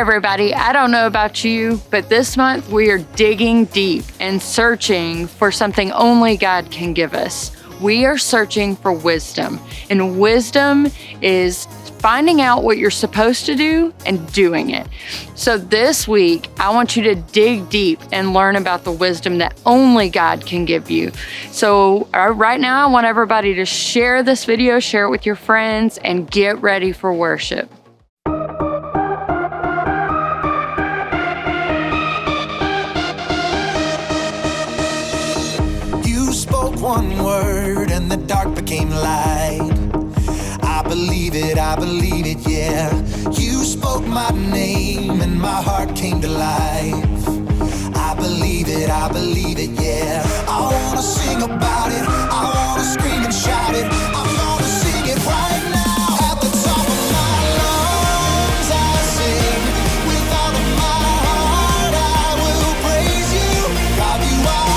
everybody, I don't know about you, but this month we are digging deep and searching for something only God can give us. We are searching for wisdom, and wisdom is finding out what you're supposed to do and doing it. So this week, I want you to dig deep and learn about the wisdom that only God can give you. So right now, I want everybody to share this video, share it with your friends, and get ready for worship. One word and the dark became light. I believe it, yeah. You spoke my name and my heart came to life. I believe it, yeah. I wanna sing about it, I wanna scream and shout it. I'm gonna sing it right now. At the top of my lungs I sing. With all of my heart I will praise you. God, you are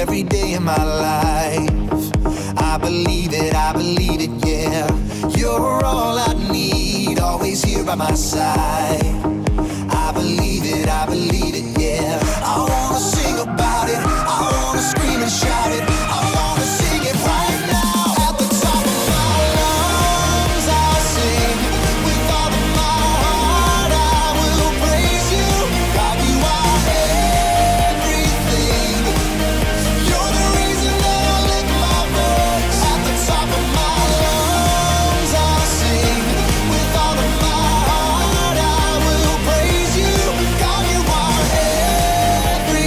every day in my life. I believe it, yeah. You're all I need, always here by my side. I believe it, yeah. I wanna sing about it, I wanna scream and shout it. I wanna sing it right now. At the top of my lungs I'll sing. With all of my heart I will praise you. God, you are everything. You're the reason that I lift my voice. At the top of my lungs I'll sing. With all of my heart I will praise you. God, you are everything.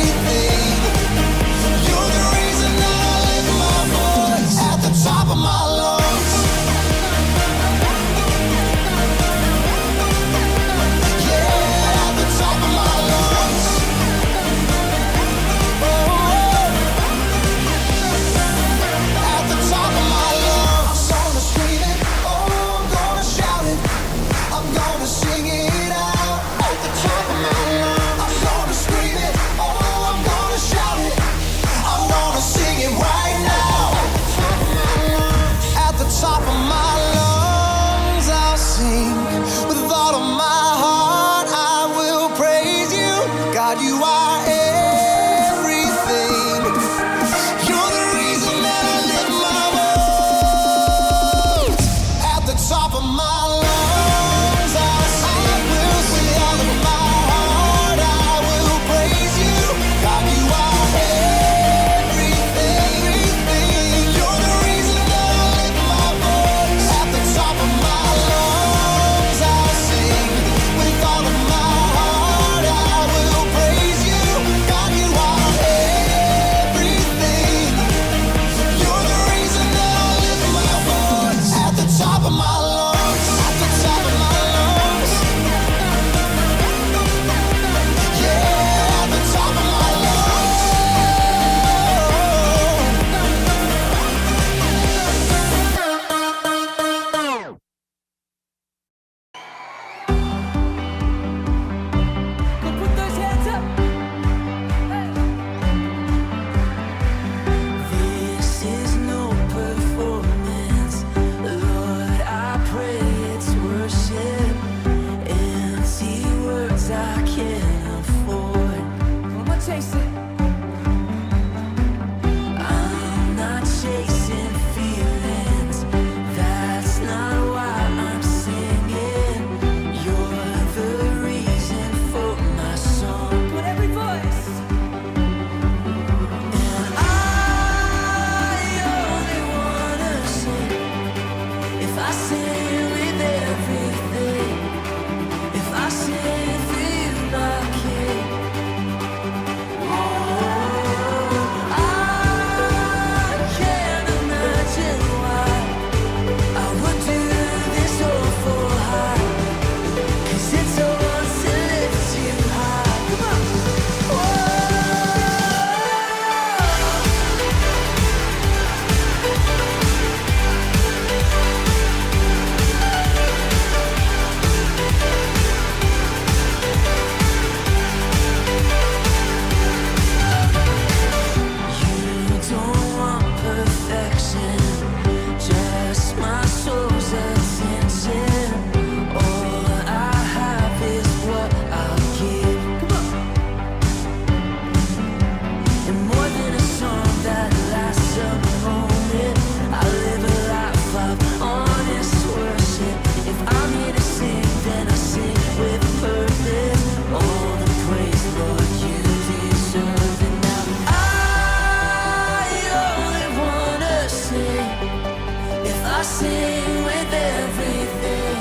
sing with everything,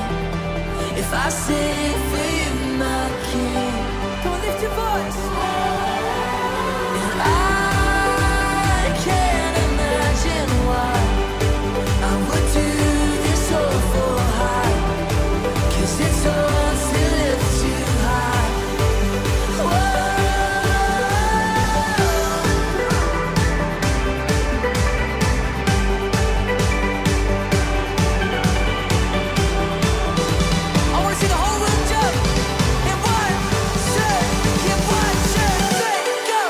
if I sing for you, my king, come on, lift your voice. And I can't imagine why I would do this all for high, 'cause it's hard to live too high. Whoa. I wanna see the whole room jump in 1, 2, in 1, 2, 3, go.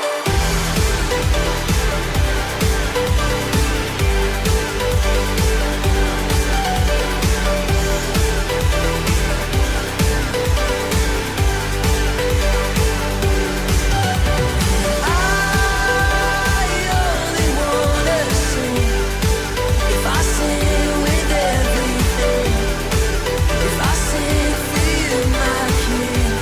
I only wanna sing if I sing with everything, if I sing for you, my king.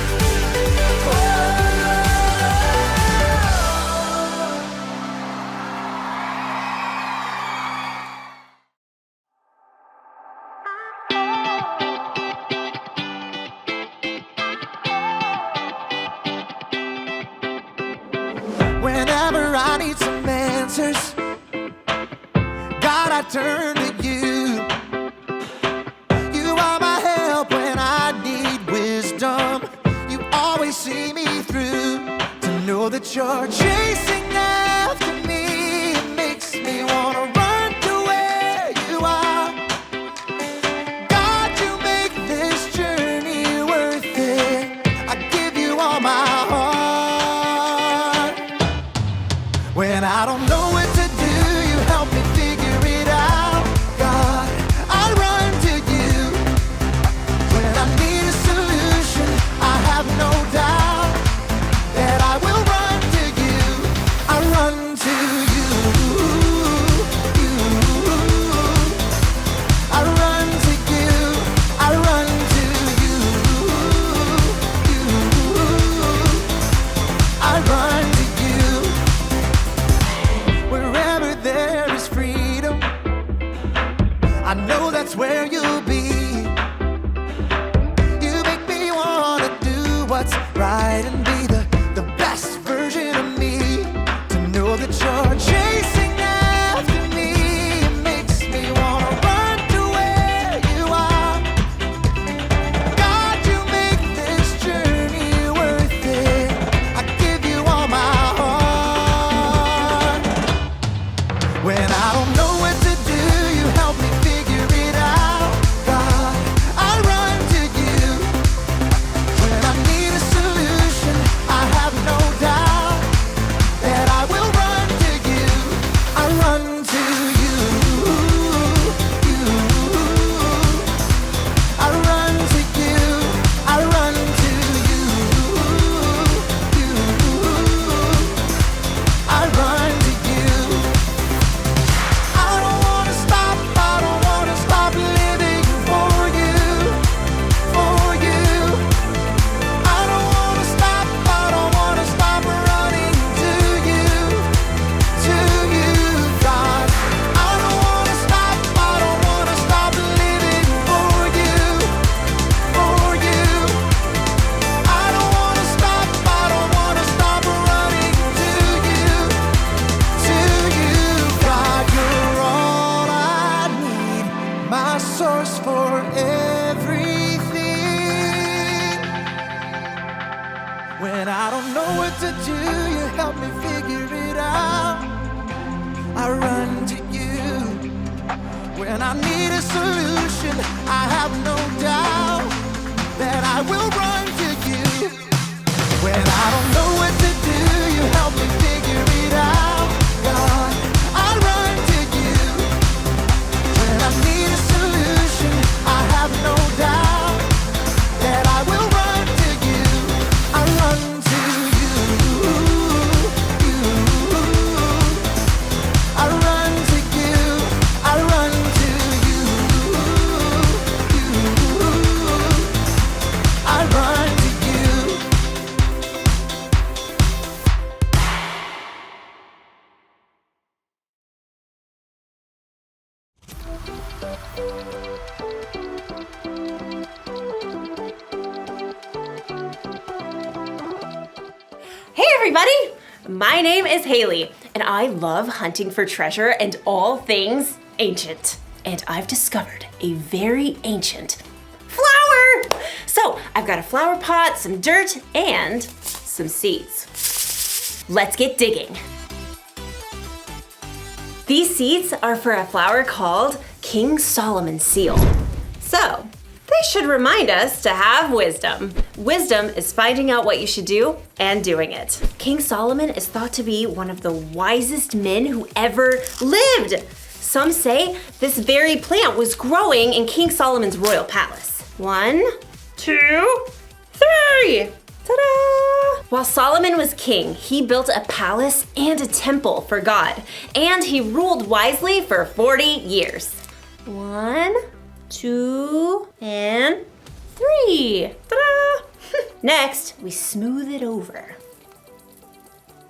Whenever I need some answers, God, I turn to you. You are my help when I need wisdom. You always see me through. To know that you're chasing after me, it makes me wanna run to where you are. God, you make this journey worth it. I give you all my heart. When I don't know what to do, you help me figure it out. God, I run to you. When I need a solution, I have no doubt that I will run to you. I run to you. I run to you. I run to you. I run to you. Wherever there is freedom, I know that's where you'll be. You make me wanna do what's right and be the best version of me. To know that you're chasing after me, it makes me wanna run to where you are. God, you make this journey worth it. I give you all my heart. When I don't know what to do, you help me figure it out. God, I run to you. When I need a solution, I have no doubt that I will run to you. I run to you. I run to you. I run to you. I run to you. I don't wanna stop, I don't wanna stop living for you, for you. I don't wanna stop, I don't wanna stop running to you, God. I don't wanna stop, I don't wanna stop living for you, for you. I don't wanna stop, I don't wanna stop running to you, God. You're all I need, my source for everything. When I don't know what to do, you help me figure it out. I run to you. When I need a solution, I have no doubt that I will run to you. When I don't know what to do, you help me figure it out. God, I run to you. When I need a solution, I have no doubt that I will run to you. I run to you. I run to you. I run to you. I run. Hey everybody! My name is Haley, and I love hunting for treasure and all things ancient. And I've discovered a very ancient flower! So, I've got a flower pot, some dirt, and some seeds. Let's get digging. These seeds are for a flower called King Solomon's seal. So, they should remind us to have wisdom. Wisdom is finding out what you should do and doing it. King Solomon is thought to be one of the wisest men who ever lived. Some say this very plant was growing in King Solomon's royal palace. 1, 2, 3! Ta-da! While Solomon was king, he built a palace and a temple for God, and he ruled wisely for 40 years. 1, 2, and 3. Ta-da! Next, we smooth it over.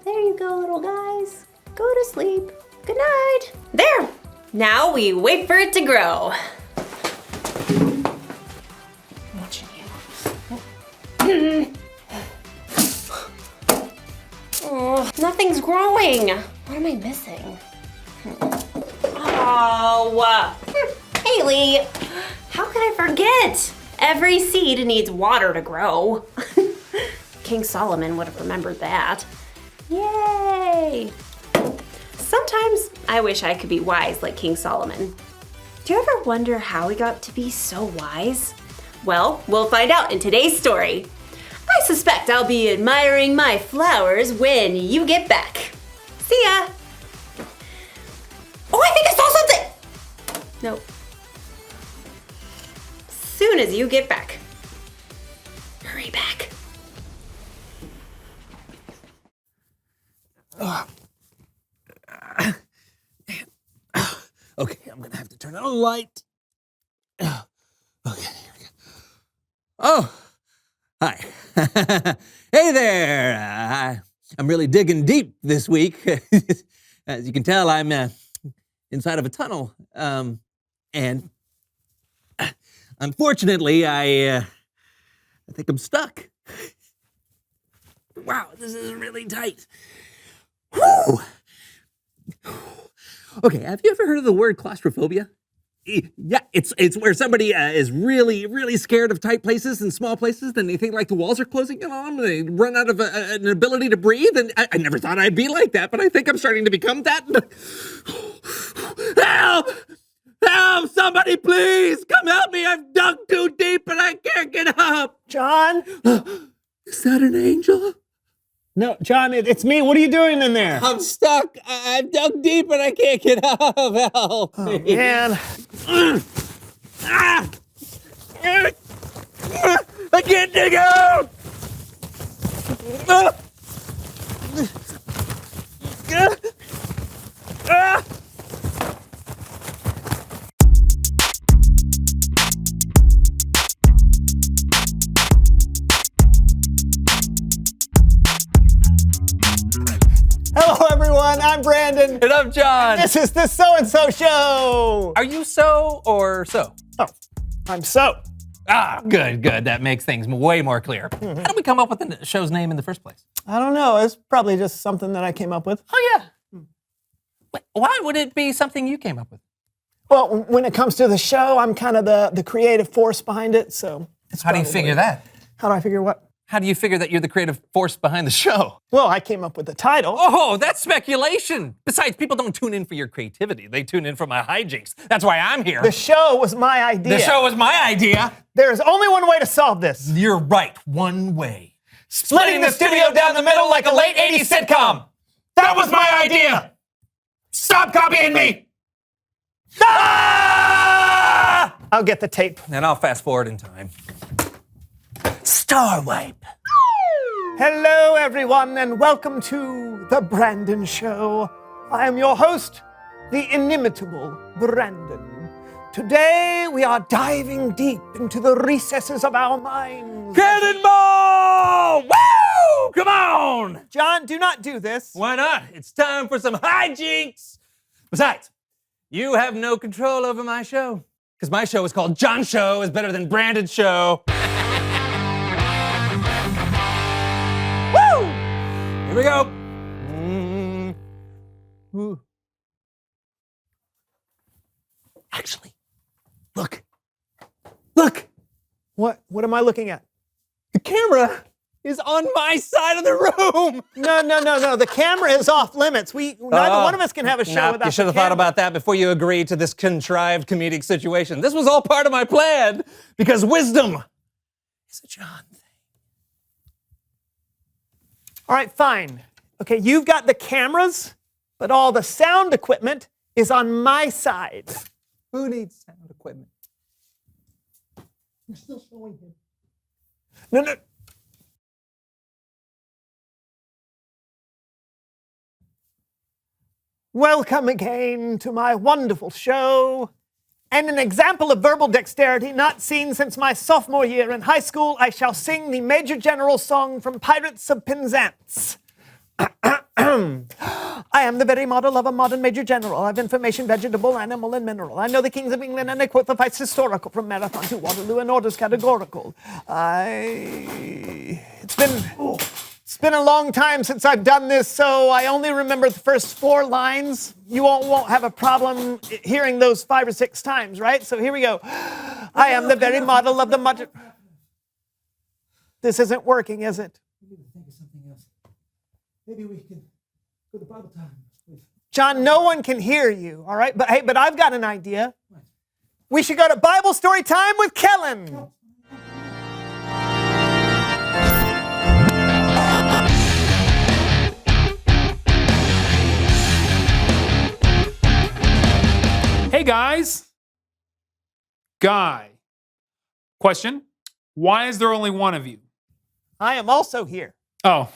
There you go, little guys. Go to sleep. Good night. There! Now we wait for it to grow. I'm watching you. Oh, nothing's growing. What am I missing? Oh, Haley, how can I forget? Every seed needs water to grow. King Solomon would have remembered that. Yay! Sometimes I wish I could be wise like King Solomon. Do you ever wonder how he got to be so wise? Well, we'll find out in today's story. I suspect I'll be admiring my flowers when you get back. See ya! Oh, I think I saw something! Nope. Soon as you get back. Hurry back. Okay, I'm gonna have to turn on a light. Okay, here we go. Oh, hi. Hey there. I'm really digging deep this week. As you can tell, I'm inside of a tunnel. And unfortunately, I think I'm stuck. Wow, this is really tight. Whew. Okay, have you ever heard of the word claustrophobia? Yeah, it's where somebody is really, really scared of tight places and small places, and they think like the walls are closing in on them, and they run out of an ability to breathe, and I never thought I'd be like that, but I think I'm starting to become that. Help! Help! Somebody please! Come help me! I've dug too deep and I can't get up! John? Is that an angel? No, John, it's me. What are you doing in there? I'm stuck. I've dug deep and I can't get up. Help! Oh, man. I can't dig out! Hello, everyone. I'm Brandon. And I'm John. This is the So-and-So Show. Are you so or so? Oh, I'm So. Ah, good. That makes things way more clear. How did we come up with the show's name in the first place? I don't know. It's probably just something that I came up with. Oh, yeah. Wait, why would it be something you came up with? Well, when it comes to the show, I'm kind of the creative force behind it, so it's How do you probably- figure that? How do I figure what? How do you figure that you're the creative force behind the show? Well, I came up with the title. Oh, that's speculation. Besides, people don't tune in for your creativity. They tune in for my hijinks. That's why I'm here. The show was my idea. The show was my idea. There is only one way to solve this. You're right. One way. Splitting the studio down the middle like a late 80s sitcom. That was my idea. Stop copying me. Ah! I'll get the tape. And I'll fast forward in time. Star Wipe. Hello, everyone, and welcome to The Brandon Show. I am your host, the inimitable Brandon. Today, we are diving deep into the recesses of our minds. Cannonball! Woo! Come on! John, do not do this. Why not? It's time for some hijinks. Besides, You have no control over my show. Because my show is called John Show is better than Brandon's show. Woo! Here we go. Ooh. Actually, look. Look. What am I looking at? The camera is on my side of the room. No. The camera is off limits. Neither one of us can have a show without You should have thought about that before you agreed to this contrived comedic situation. This was all part of my plan because wisdom is a John thing. All right, fine. Okay, you've got the cameras, but all the sound equipment is on my side. Who needs sound equipment? You're still showing him. No. Welcome again to my wonderful show. And an example of verbal dexterity not seen since my sophomore year in high school, I shall sing the Major General song from Pirates of Penzance. I am the very model of a modern Major General. I have information, vegetable, animal, and mineral. I know the kings of England, and I quote the fights historical from Marathon to Waterloo and orders categorical. It's been a long time since I've done this, so I only remember the first 4 lines. You won't have a problem hearing those 5 or 6 times, right? So here we go. I am the very model of the modern... This isn't working, is it? We need to think of something else. Maybe we can go to Bible time. John, no one can hear you, all right? But I've got an idea. We should go to Bible story time with Kellen. Hey guys. Guy. Question. Why is there only one of you? I am also here. Oh,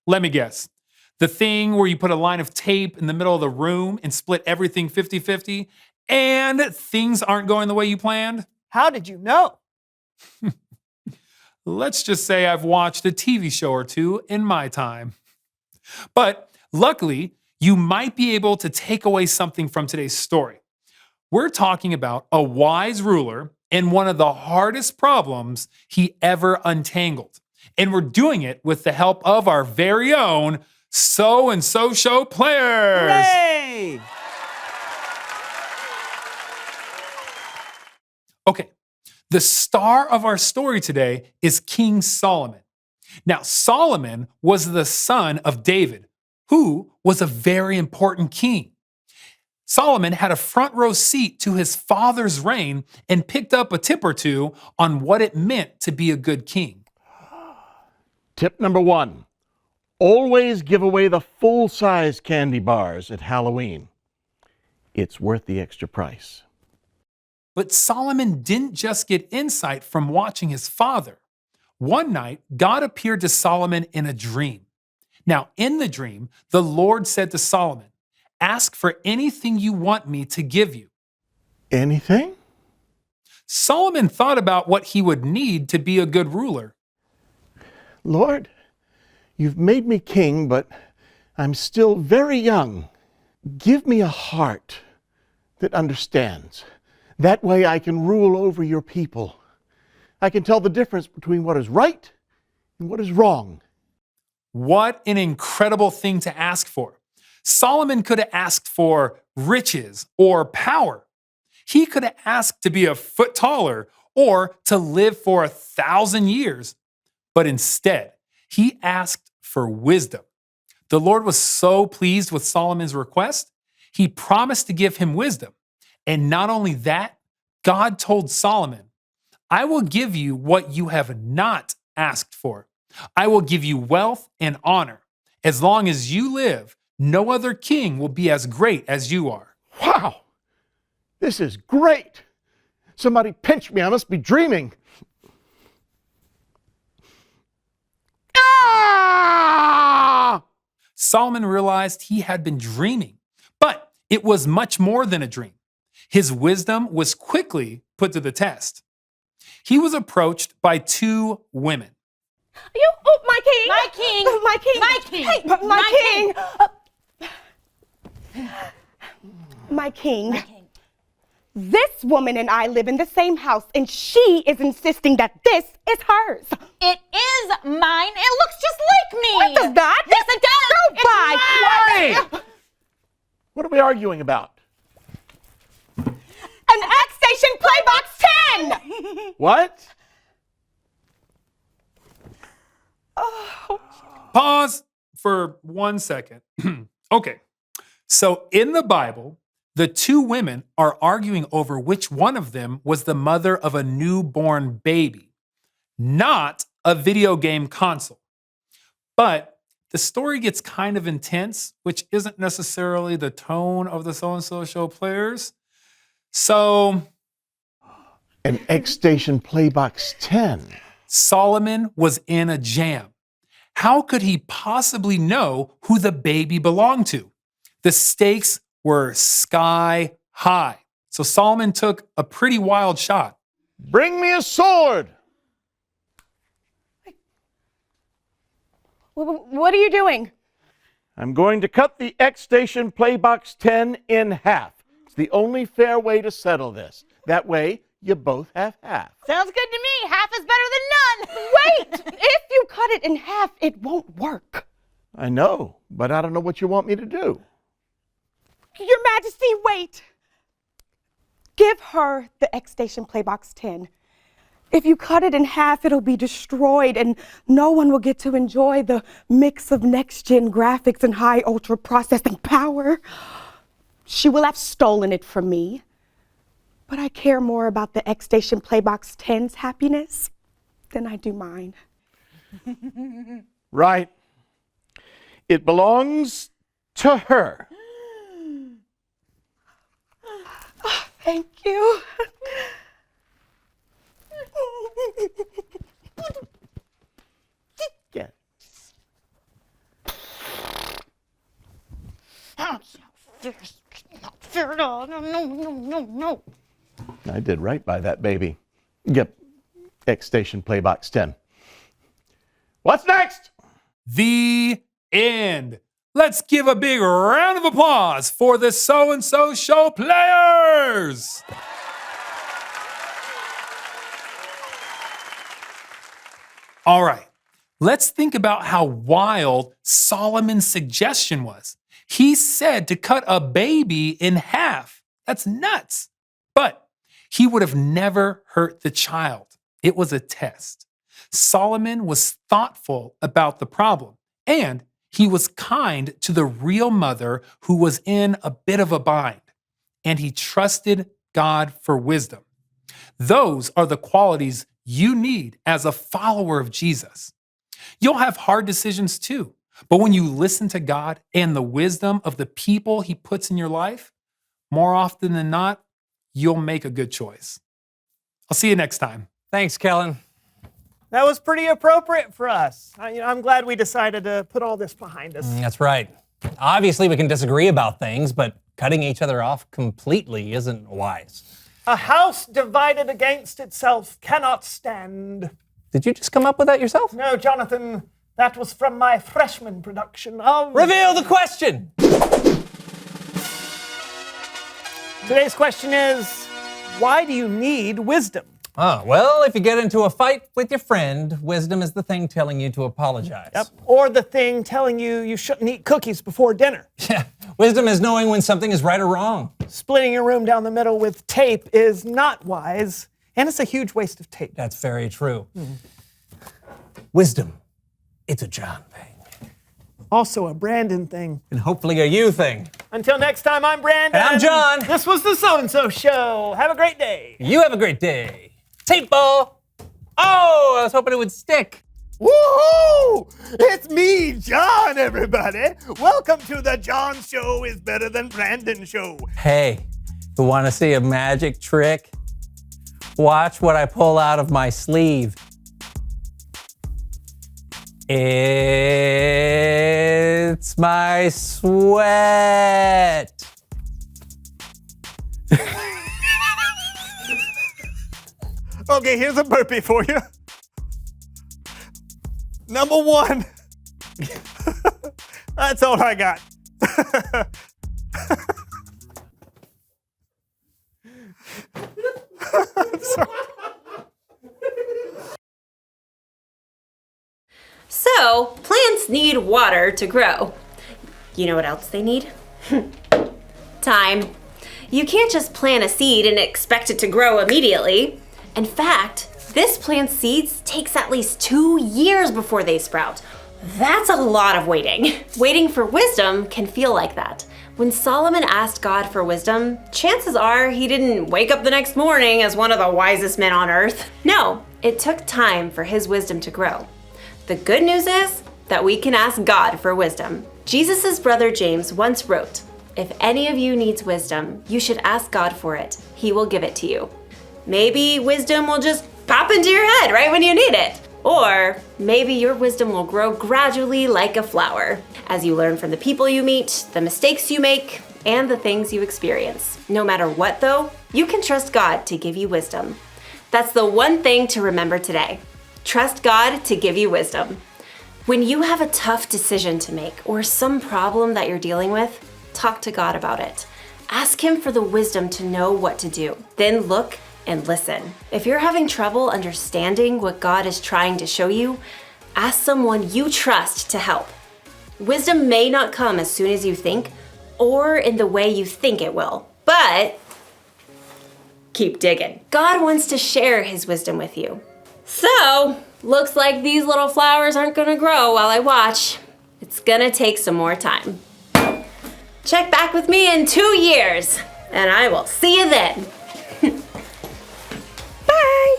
let me guess. The thing where you put a line of tape in the middle of the room and split everything 50-50 and things aren't going the way you planned? How did you know? Let's just say I've watched a TV show or two in my time. But luckily, you might be able to take away something from today's story. We're talking about a wise ruler and one of the hardest problems he ever untangled. And we're doing it with the help of our very own So-and-So Show players. Hooray! Okay, the star of our story today is King Solomon. Now, Solomon was the son of David, who was a very important king. Solomon had a front row seat to his father's reign and picked up a tip or two on what it meant to be a good king. Tip number 1, always give away the full-size candy bars at Halloween. It's worth the extra price. But Solomon didn't just get insight from watching his father. One night, God appeared to Solomon in a dream. Now, in the dream, the Lord said to Solomon, "Ask for anything you want me to give you." Anything? Solomon thought about what he would need to be a good ruler. Lord, you've made me king, but I'm still very young. Give me a heart that understands. That way I can rule over your people. I can tell the difference between what is right and what is wrong. What an incredible thing to ask for. Solomon could have asked for riches or power. He could have asked to be a foot taller or to live for 1,000 years. But instead, he asked for wisdom. The Lord was so pleased with Solomon's request, he promised to give him wisdom. And not only that, God told Solomon, "I will give you what you have not asked for. I will give you wealth and honor. As long as you live, no other king will be as great as you are." Wow, this is great. Somebody pinch me, I must be dreaming. Ah! Solomon realized he had been dreaming, but it was much more than a dream. His wisdom was quickly put to the test. He was approached by 2 women. My king! My king! My king! My king! Hey, my king! My king. This woman and I live in the same house, and she is insisting that this is hers. It is mine. It looks just like me. It does not. Yes, it does. Go by. Hey! What are we arguing about? An X-Station Playbox 10! What? Pause for 1 second. Okay, so in the Bible, the two women are arguing over which one of them was the mother of a newborn baby, not a video game console. But the story gets kind of intense, which isn't necessarily the tone of the So-and-So Show players. So, An X-Station Playbox 10. Solomon was in a jam. How could he possibly know who the baby belonged to? The stakes were sky high. So Solomon took a pretty wild shot. Bring me a sword. What are you doing? I'm going to cut the X-Station Playbox 10 in half. It's the only fair way to settle this. That way, you both have half. Sounds good to me. Half is better than none. Wait! If you cut it in half, it won't work. I know, but I don't know what you want me to do. Your Majesty, wait. Give her the X-Station Playbox 10. If you cut it in half, it'll be destroyed and no one will get to enjoy the mix of next-gen graphics and high ultra processing power. She will have stolen it from me. But I care more about the X-Station Playbox 10's happiness than I do mine. Right. It belongs to her. Oh, thank you. Yeah. Not fair at all. No. I did right by that baby. Yep. X-Station Playbox 10. What's next? The end. Let's give a big round of applause for the So-and-So Show players. All right, let's think about how wild Solomon's suggestion was. He said to cut a baby in half. That's nuts. But he would have never hurt the child. It was a test. Solomon was thoughtful about the problem, and he was kind to the real mother who was in a bit of a bind, and he trusted God for wisdom. Those are the qualities you need as a follower of Jesus. You'll have hard decisions too, but when you listen to God and the wisdom of the people he puts in your life, more often than not, you'll make a good choice. I'll see you next time. Thanks, Kellen. That was pretty appropriate for us. I'm glad we decided to put all this behind us. That's right. Obviously, we can disagree about things, but cutting each other off completely isn't wise. A house divided against itself cannot stand. Did you just come up with that yourself? No, Jonathan, that was from my freshman production of... Reveal the question! Today's question is, why do you need wisdom? Oh, well, if you get into a fight with your friend, wisdom is the thing telling you to apologize. Yep. Or the thing telling you shouldn't eat cookies before dinner. Yeah, wisdom is knowing when something is right or wrong. Splitting your room down the middle with tape is not wise, and it's a huge waste of tape. That's very true. Wisdom, it's a John thing. Also a Brandon thing. And hopefully a you thing. Until next time, I'm Brandon. And I'm John. This was the So-and-So Show. Have a great day. You have a great day. Tape ball. Oh, I was hoping it would stick. Woohoo! It's me, John, everybody. Welcome to the John Show is Better Than Brandon Show. Hey, you want to see a magic trick? Watch what I pull out of my sleeve. It's my sweat. Okay, here's a burpee for you. Number one. That's all I got. water to grow. You know what else they need? Time. You can't just plant a seed and expect it to grow immediately. In fact, this plant's seeds takes at least 2 years before they sprout. That's a lot of waiting. Waiting for wisdom can feel like that. When Solomon asked God for wisdom, chances are he didn't wake up the next morning as one of the wisest men on earth. No, it took time for his wisdom to grow. The good news is that we can ask God for wisdom. Jesus' brother James once wrote, "If any of you needs wisdom, you should ask God for it. He will give it to you." Maybe wisdom will just pop into your head right when you need it. Or maybe your wisdom will grow gradually like a flower as you learn from the people you meet, the mistakes you make, and the things you experience. No matter what though, you can trust God to give you wisdom. That's the one thing to remember today. Trust God to give you wisdom. When you have a tough decision to make or some problem that you're dealing with, talk to God about it. Ask Him for the wisdom to know what to do. Then look and listen. If you're having trouble understanding what God is trying to show you, ask someone you trust to help. Wisdom may not come as soon as you think or in the way you think it will, but keep digging. God wants to share His wisdom with you. So, looks like these little flowers aren't gonna grow while I watch. It's gonna take some more time. Check back with me in 2 years, and I will see you then. Bye!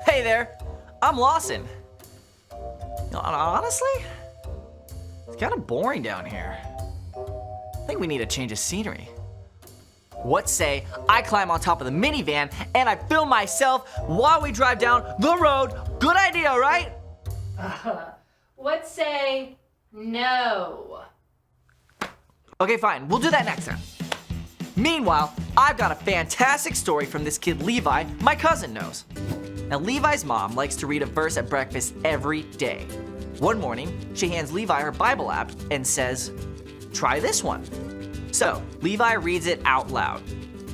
Hey there, I'm Lawson. Honestly, it's kind of boring down here. I think we need a change of scenery. What say I climb on top of the minivan and I film myself while we drive down the road? Good idea, right? What say no? Okay, fine, we'll do that next time. Meanwhile, I've got a fantastic story from this kid Levi my cousin knows. Now, Levi's mom likes to read a verse at breakfast every day. One morning, she hands Levi her Bible app and says, "Try this one." So, Levi reads it out loud.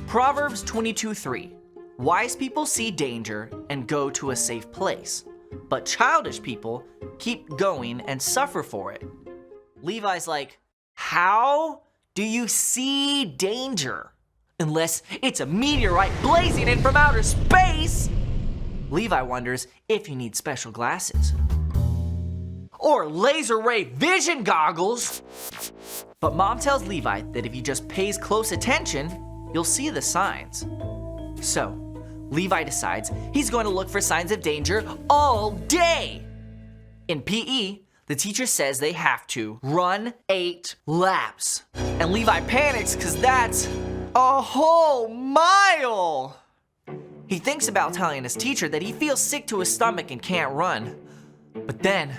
Proverbs 22:3. Wise people see danger and go to a safe place, but childish people keep going and suffer for it. Levi's like, how do you see danger? Unless it's a meteorite blazing in from outer space. Levi wonders if he needs special glasses. Or laser ray vision goggles. But mom tells Levi that if he just pays close attention, you'll see the signs. So, Levi decides he's going to look for signs of danger all day. In PE, the teacher says they have to run 8 laps. And Levi panics because that's a whole mile. He thinks about telling his teacher that he feels sick to his stomach and can't run. But then,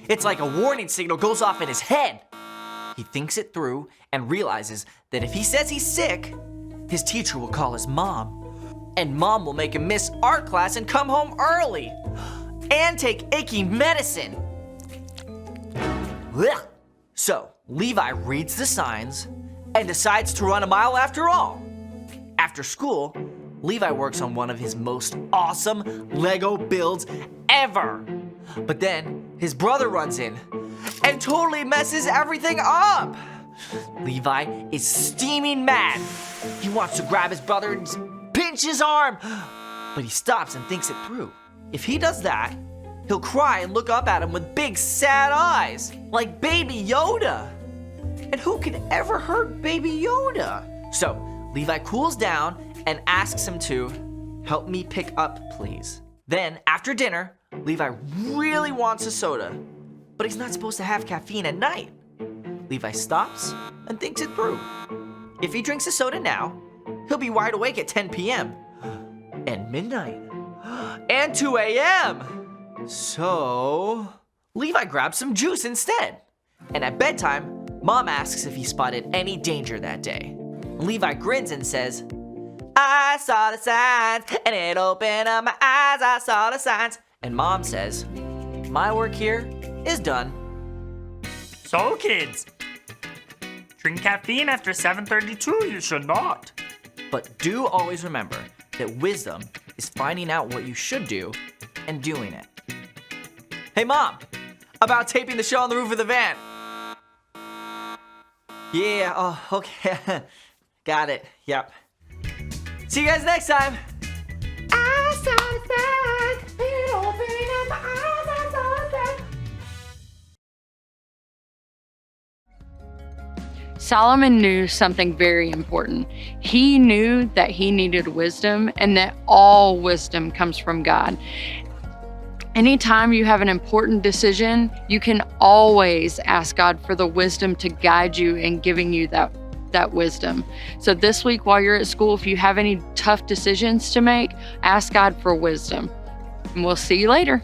it's like a warning signal goes off in his head. He thinks it through and realizes that if he says he's sick, his teacher will call his mom. And mom will make him miss art class and come home early. And take icky medicine. Blech. So, Levi reads the signs and decides to run a mile after all. After school, Levi works on one of his most awesome Lego builds ever. But then his brother runs in and totally messes everything up. Levi is steaming mad. He wants to grab his brother and pinch his arm, but he stops and thinks it through. If he does that, he'll cry and look up at him with big sad eyes, like Baby Yoda. And who could ever hurt Baby Yoda? So Levi cools down and asks him to help me pick up, please. Then, after dinner, Levi really wants a soda, but he's not supposed to have caffeine at night. Levi stops and thinks it through. If he drinks a soda now, he'll be wide awake at 10 p.m. and midnight and 2 a.m. So, Levi grabs some juice instead. And at bedtime, Mom asks if he spotted any danger that day. Levi grins and says, I saw the signs, and it opened up my eyes, I saw the signs. And Mom says, my work here is done. So kids, drink caffeine after 7:32, you should not. But do always remember that wisdom is finding out what you should do and doing it. Hey Mom, about taping the show on the roof of the van. Yeah, oh, okay. Got it, yep. See you guys next time. I saw the signs, it opened up my eyes, I saw the signs. Solomon knew something very important. He knew that he needed wisdom and that all wisdom comes from God. Anytime you have an important decision, you can always ask God for the wisdom to guide you in giving you that wisdom. So this week while you're at school, if you have any tough decisions to make, ask God for wisdom. And we'll see you later.